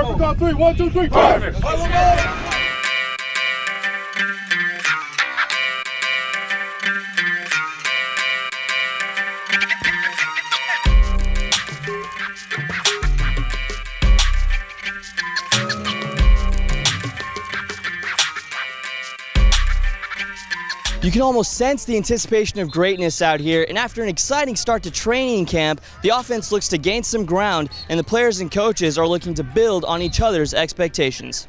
Perfect on three. 1, 2, 3. Perfect. You can almost sense the anticipation of greatness out here, and after an exciting start to training camp, the offense looks to gain some ground, and the players and coaches are looking to build on each other's expectations.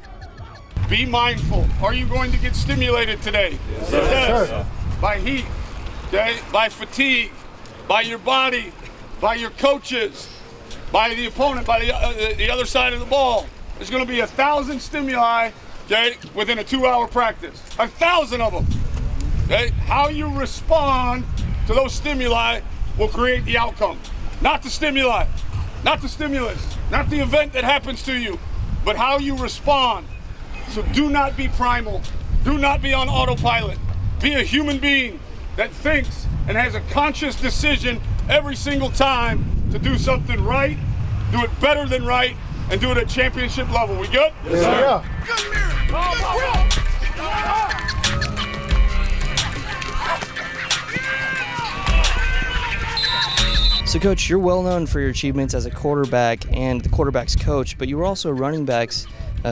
Be mindful. Are you going to get stimulated today? Yes. By heat, okay? By fatigue, by your body, by your coaches, by the opponent, by the other side of the ball. There's going to be 1,000 stimuli, okay, within a 2-hour practice. 1,000 of them. Okay? How you respond to those stimuli will create the outcome. Not the stimuli, not the stimulus, not the event that happens to you, but how you respond. So do not be primal. Do not be on autopilot. Be a human being that thinks and has a conscious decision every single time to do something right, do it better than right, and do it at championship level. We good? Yes, sir. So, Coach, you're well known for your achievements as a quarterback and the quarterback's coach, but you were also a running backs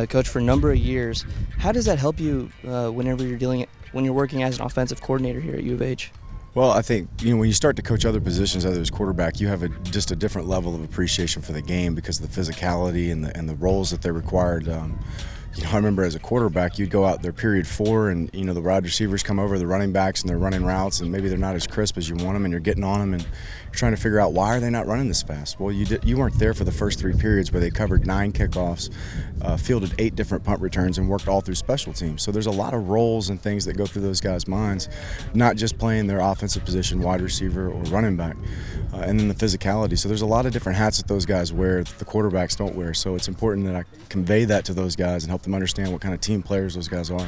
coach for a number of years. How does that help you when you're working as an offensive coordinator here at U of H? Well, I think when you start to coach other positions other as quarterback, you have just a different level of appreciation for the game because of the physicality and the roles that they're required. I remember as a quarterback, you'd go out there period 4 and, the wide receivers come over, the running backs, and they're running routes, and maybe they're not as crisp as you want them, and you're getting on them, and you're trying to figure out why are they not running this fast? Well, you weren't there for the first 3 periods where they covered 9 kickoffs, fielded 8 different punt returns, and worked all through special teams. So there's a lot of roles and things that go through those guys' minds, not just playing their offensive position, wide receiver or running back, and then the physicality. So there's a lot of different hats that those guys wear that the quarterbacks don't wear. So it's important that I convey that to those guys and help them understand what kind of team players those guys are.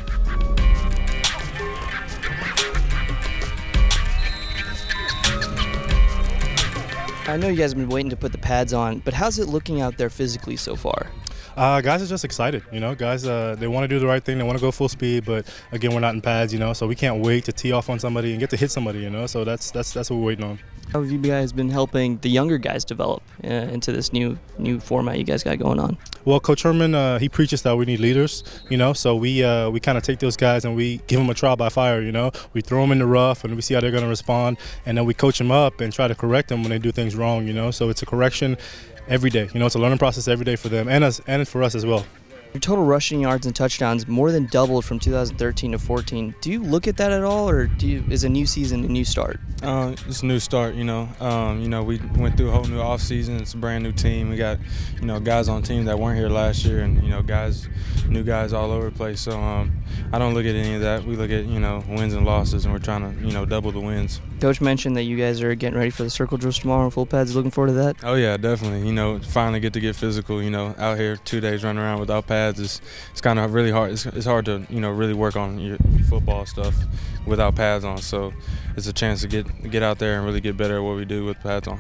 I know you guys have been waiting to put the pads on, but how's it looking out there physically so far? Guys are just excited, Guys, they want to do the right thing. They want to go full speed, but again, we're not in pads, So we can't wait to tee off on somebody and get to hit somebody, So that's what we're waiting on. How have you guys been helping the younger guys develop into this new format you guys got going on? Well, Coach Herman, he preaches that we need leaders, So we kind of take those guys and we give them a trial by fire, We throw them in the rough and we see how they're going to respond, and then we coach them up and try to correct them when they do things wrong, So it's a correction every day, It's a learning process every day for them and for us as well. Your total rushing yards and touchdowns more than doubled from 2013 to 14. Do you look at that at all, or is a new season a new start? It's a new start, We went through a whole new offseason. It's a brand new team. We got, guys on team that weren't here last year, and new guys all over the place. So I don't look at any of that. We look at wins and losses, and we're trying to double the wins. Coach mentioned that you guys are getting ready for the circle drills tomorrow and full pads. Looking forward to that? Oh yeah, definitely. Finally get to get physical. Out here 2 days running around without pads. It's kind of really hard. It's hard to really work on your football stuff without pads on. So it's a chance to get out there and really get better at what we do with pads on.